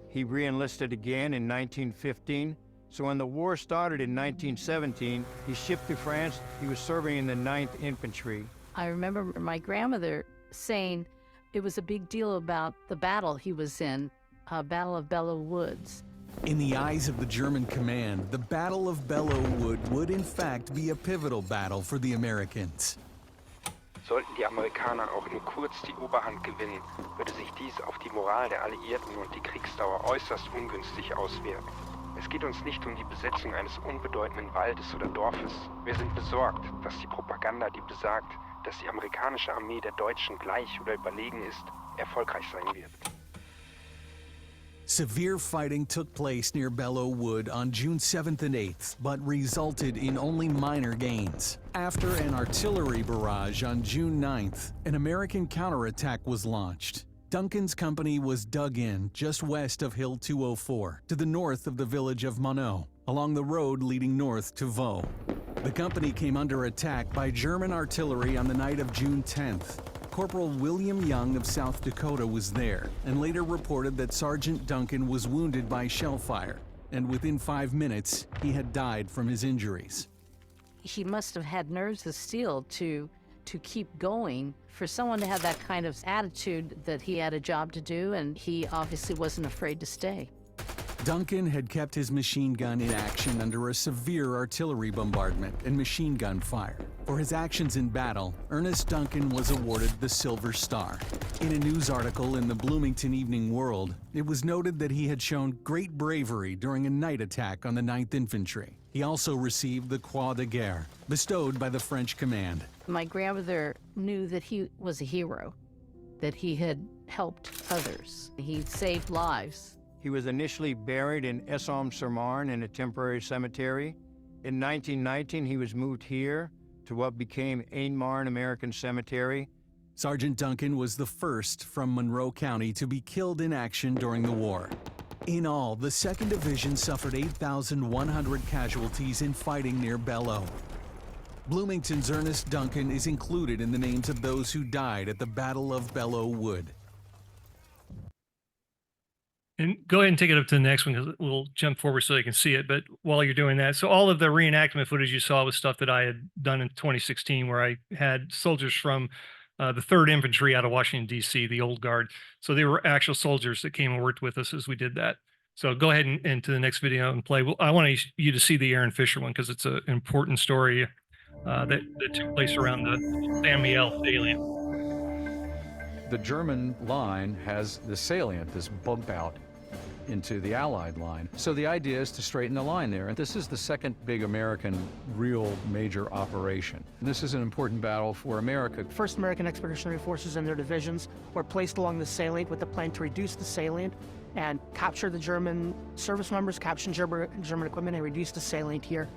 He re-enlisted again in 1915. So when the war started in 1917, he shipped to France. He was serving in the 9th Infantry. I remember my grandmother saying it was a big deal about the battle he was in, Battle of Belleau Woods. In the eyes of the German command, the Battle of Belleau Wood would in fact be a pivotal battle for the Americans. Sollten die Amerikaner auch nur kurz die Oberhand gewinnen, würde sich dies auf die Moral der Alliierten und die Kriegsdauer äußerst ungünstig auswirken. Es geht uns nicht um die Besetzung eines unbedeutenden Waldes oder Dorfes. Wir sind besorgt, dass die Propaganda, die besagt, dass die amerikanische Armee der Deutschen gleich oder überlegen ist, erfolgreich sein wird. Severe fighting took place near Belleau Wood on June 7th and 8th, but resulted in only minor gains. After an artillery barrage on June 9th, an American counterattack was launched. Duncan's company was dug in just west of Hill 204, to the north of the village of Monod, along the road leading north to Vaux. The company came under attack by German artillery on the night of June 10th. Corporal William Young of South Dakota was there and later reported that Sergeant Duncan was wounded by shell fire, and within 5 minutes, he had died from his injuries. He must have had nerves of steel to keep going. For someone to have that kind of attitude that he had a job to do, and he obviously wasn't afraid to stay. Duncan had kept his machine gun in action under a severe artillery bombardment and machine gun fire. For his actions in battle, Ernest Duncan was awarded the Silver Star. In a news article in the Bloomington Evening World, it was noted that he had shown great bravery during a night attack on the 9th Infantry. He also received the Croix de Guerre, bestowed by the French command. My grandmother knew that he was a hero, that he had helped others. He saved lives. He was initially buried in Essam-sur-Marne in a temporary cemetery. In 1919, he was moved here to what became Aisne-Marne American Cemetery. Sergeant Duncan was the first from Monroe County to be killed in action during the war. In all, the 2nd Division suffered 8,100 casualties in fighting near Belleau. Bloomington's Ernest Duncan is included in the names of those who died at the Battle of Belleau Wood. And go ahead and take it up to the next one because we'll jump forward so they can see it. But while you're doing that, so all of the reenactment footage you saw was stuff that I had done in 2016, where I had soldiers from the 3rd Infantry out of Washington, D.C., the old guard. So they were actual soldiers that came and worked with us as we did that. So go ahead and to the next video and play. Well, I want you to see the Aaron Fisher one because it's an important story that took place around the San Miguel salient. The German line has the salient, this bump out into the Allied line. So the idea is to straighten the line there. And this is the second big American real major operation. And this is an important battle for America. First American Expeditionary Forces and their divisions were placed along the salient with the plan to reduce the salient and capture the German service members, capture German equipment, and reduce the salient here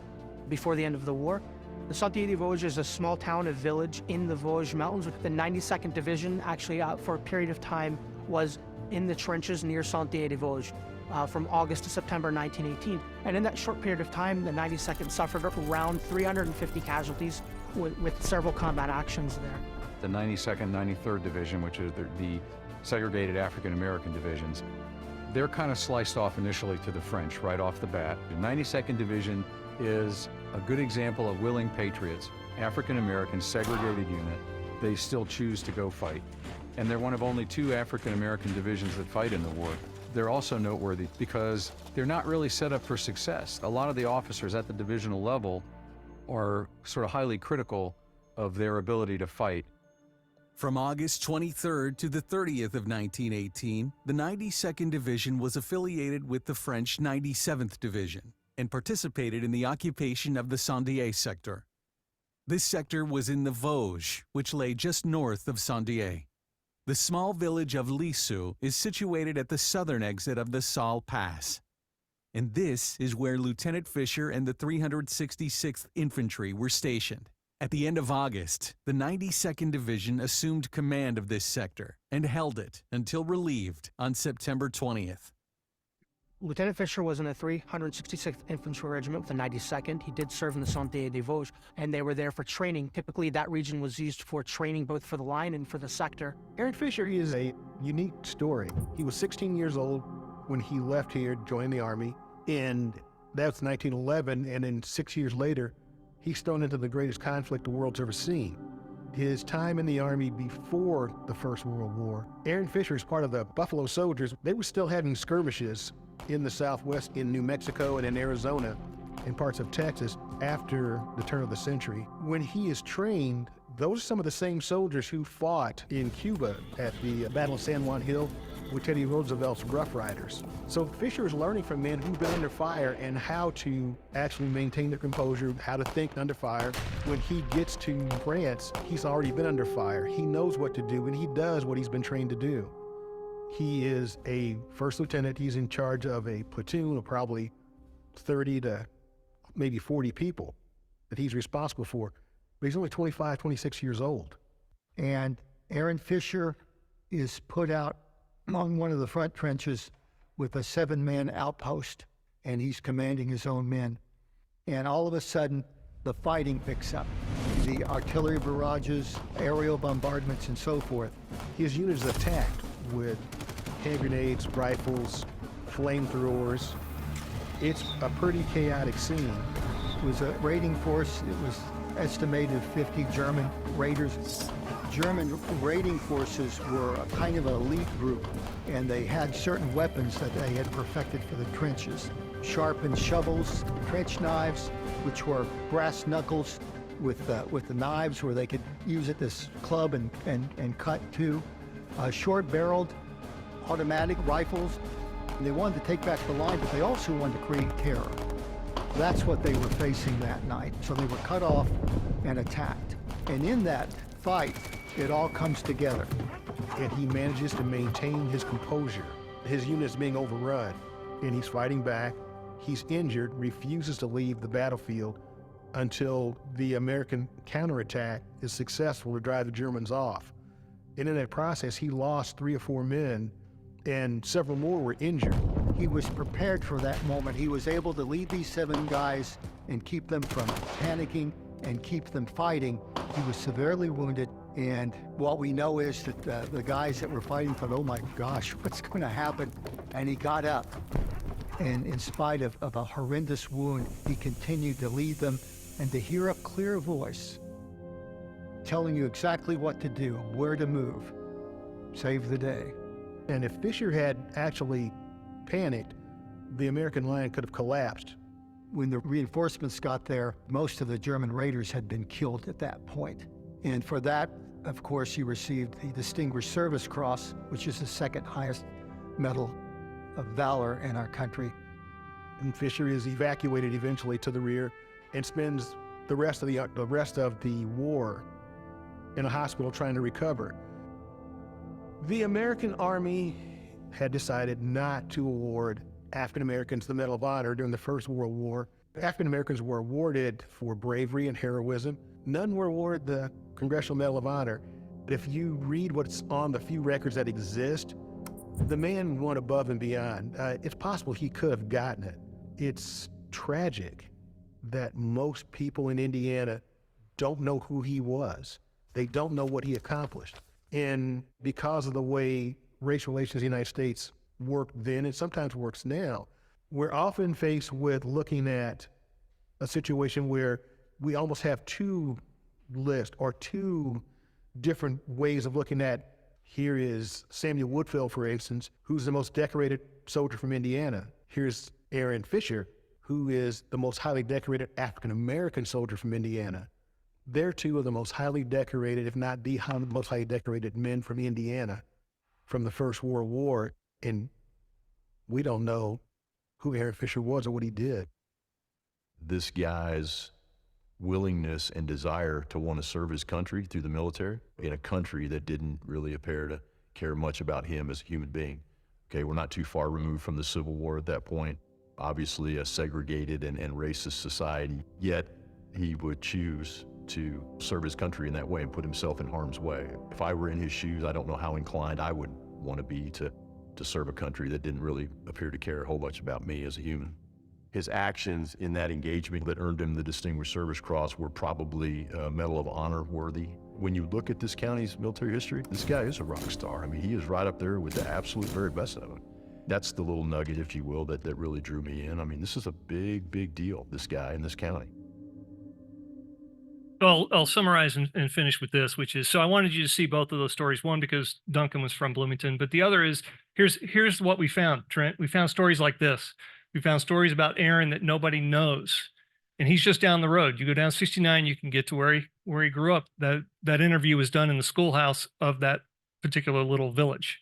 before the end of the war. The Sentier-des-Vosges is a small town, a village in the Vosges Mountains. The 92nd Division actually for a period of time was in the trenches near Sentier-des-Vosges from August to September 1918. And in that short period of time, the 92nd suffered around 350 casualties with several combat actions there. The 92nd, 93rd Division, which is the segregated African-American divisions, they're kind of sliced off initially to the French right off the bat. The 92nd Division is a good example of willing patriots, African-American segregated unit. They still choose to go fight. And they're one of only 2 African-American divisions that fight in the war. They're also noteworthy because they're not really set up for success. A lot of the officers at the divisional level are sort of highly critical of their ability to fight. From August 23rd to the 30th of 1918, the 92nd Division was affiliated with the French 97th Division and participated in the occupation of the Sandier sector. This sector was in the Vosges, which lay just north of Sandier. The small village of Lisieux is situated at the southern exit of the Salle Pass. And this is where Lieutenant Fisher and the 366th Infantry were stationed. At the end of August, the 92nd Division assumed command of this sector and held it until relieved on September 20th. Lieutenant Fisher was in the 366th Infantry Regiment with the 92nd. He did serve in the Sentier-des-Vosges, and they were there for training. Typically, that region was used for training both for the line and for the sector. Aaron Fisher is a unique story. He was 16 years old when he left here, joined the Army, and that's 1911, and then 6 years later, he's thrown into the greatest conflict the world's ever seen. His time in the Army before the First World War, Aaron Fisher is part of the Buffalo Soldiers. They were still having skirmishes in the Southwest, in New Mexico and in Arizona, and parts of Texas after the turn of the century. When he is trained, those are some of the same soldiers who fought in Cuba at the Battle of San Juan Hill with Teddy Roosevelt's Rough Riders. So Fisher is learning from men who've been under fire and how to actually maintain their composure, how to think under fire. When he gets to France, he's already been under fire. He knows what to do, and he does what he's been trained to do. He is a first lieutenant. He's in charge of a platoon of probably 30 to maybe 40 people that he's responsible for. But he's only 25, 26 years old. And Aaron Fisher is put out among one of the front trenches with a 7-man outpost, and he's commanding his own men. And all of a sudden, the fighting picks up. The artillery barrages, aerial bombardments, and so forth. His unit is attacked with hand grenades, rifles, flamethrowers. It's a pretty chaotic scene. was a raiding force. It was estimated 50 German raiders. German raiding forces were a kind of an elite group, and they had certain weapons that they had perfected for the trenches. Sharpened shovels, trench knives, which were brass knuckles with the knives where they could use it as club and cut too. Short-barreled automatic rifles. And they wanted to take back the line, but they also wanted to create terror. That's what they were facing that night. So they were cut off and attacked. And in that fight, it all comes together. And he manages to maintain his composure. His unit's being overrun, and he's fighting back. He's injured, refuses to leave the battlefield until the American counterattack is successful to drive the Germans off. And in that process, he lost 3 or 4 men, and several more were injured. He was prepared for that moment. He was able to lead these 7 guys and keep them from panicking and keep them fighting. He was severely wounded, and what we know is that the guys that were fighting thought, oh my gosh, what's going to happen? And he got up, and in spite of a horrendous wound, he continued to lead them, and to hear a clear voice telling you exactly what to do, where to move, saved the day. And if Fisher had actually panicked, the American line could have collapsed. When the reinforcements got there, most of the German raiders had been killed at that point. And for that, of course, he received the Distinguished Service Cross, which is the 2nd highest medal of valor in our country. And Fisher is evacuated eventually to the rear and spends the rest of the war in a hospital trying to recover. The American Army had decided not to award African Americans the Medal of Honor during the First World War. African Americans were awarded for bravery and heroism. None were awarded the Congressional Medal of Honor. But if you read what's on the few records that exist, the man went above and beyond. It's possible he could have gotten it. It's tragic that most people in Indiana don't know who he was. They don't know what he accomplished. And because of the way race relations in the United States worked then and sometimes works now, we're often faced with looking at a situation where we almost have 2 lists or 2 different ways of looking at. Here is Samuel Woodfill, for instance, who's the most decorated soldier from Indiana. Here's Aaron Fisher, who is the most highly decorated African-American soldier from Indiana. They're 2 of the most highly decorated, if not the most highly decorated men from Indiana from the First World War, and we don't know who Aaron Fisher was or what he did. This guy's willingness and desire to want to serve his country through the military in a country that didn't really appear to care much about him as a human being. Okay, we're not too far removed from the Civil War at that point. Obviously a segregated and racist society, yet he would choose to serve his country in that way and put himself in harm's way. If I were in his shoes, I don't know how inclined I would want to be to serve a country that didn't really appear to care a whole bunch about me as a human. His actions in that engagement that earned him the Distinguished Service Cross were probably Medal of Honor worthy. When you look at this county's military history, this guy is a rock star. I mean, he is right up there with the absolute very best of it. That's the little nugget, if you will, that really drew me in. I mean, this is a big, big deal, this guy in this county. I'll summarize and finish with this, which is, so I wanted you to see both of those stories. One, because Duncan was from Bloomington, but the other is, here's what we found, Trent. We found stories like this. We found stories about Aaron that nobody knows, and he's just down the road. You go down 69, you can get to where he grew up. That interview was done in the schoolhouse of that particular little village,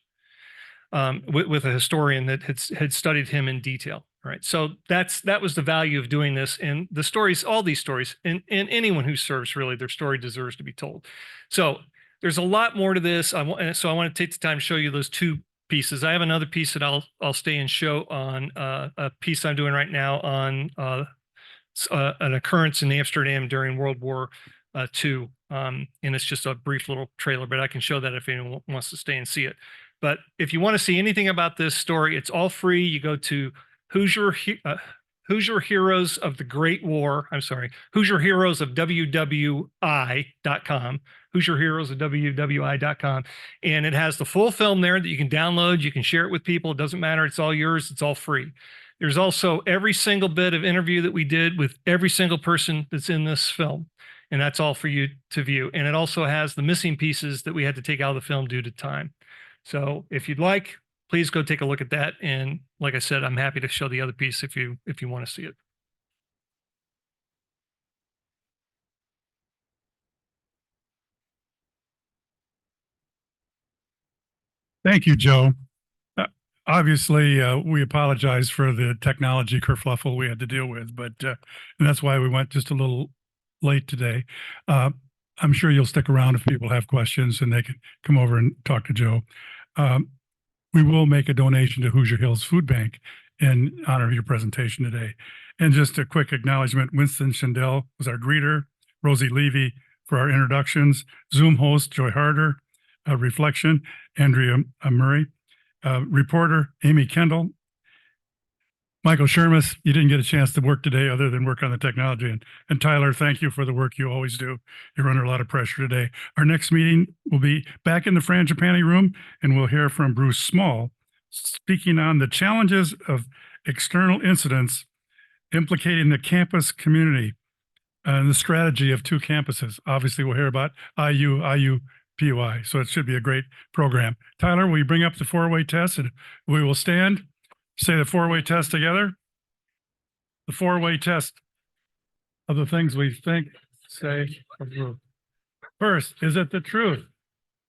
with a historian that had studied him in detail. Right. So that was the value of doing this. And the stories, all these stories, and anyone who serves, really, their story deserves to be told. So there's a lot more to this. So I want to take the time to show you those 2 pieces. I have another piece that I'll stay and show on a piece I'm doing right now on an occurrence in Amsterdam during World War II. And it's just a brief little trailer, but I can show that if anyone wants to stay and see it. But if you want to see anything about this story, it's all free. You go to Hoosier Heroes of the Great War. I'm sorry, Hoosier Heroes of WWI.com. Hoosier Heroes of WWI.com. And it has the full film there that you can download. You can share it with people. It doesn't matter. It's all yours. It's all free. There's also every single bit of interview that we did with every single person that's in this film. And that's all for you to view. And it also has the missing pieces that we had to take out of the film due to time. So if you'd like, please go take a look at that. And like I said, I'm happy to show the other piece if you want to see it. Thank you, Joe. Obviously, we apologize for the technology kerfluffle we had to deal with, but and that's why we went just a little late today. I'm sure you'll stick around if people have questions and they can come over and talk to Joe. We will make a donation to Hoosier Hills Food Bank in honor of your presentation today. And just a quick acknowledgement, Winston Schindel was our greeter, Rosie Levy for our introductions, Zoom host Joy Harder, Reflection, Andrea Murray, reporter Amy Kendall, Michael Shermas. You didn't get a chance to work today other than work on the technology. And Tyler, thank you for the work you always do. You're under a lot of pressure today. Our next meeting will be back in the Frangipani room, and we'll hear from Bruce Small speaking on the challenges of external incidents implicating the campus community and the strategy of two campuses. Obviously, we'll hear about PUI. So it should be a great program. Tyler, will you bring up the four-way test and we will stand, say the four-way test together? The four-way test of the things we think, say, approve. First, is it the truth?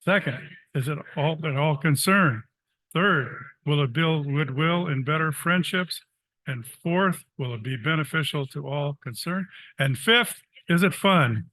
Second, is it all concern? Third, will it build goodwill and better friendships? And fourth, will it be beneficial to all concerned? And fifth, is it fun?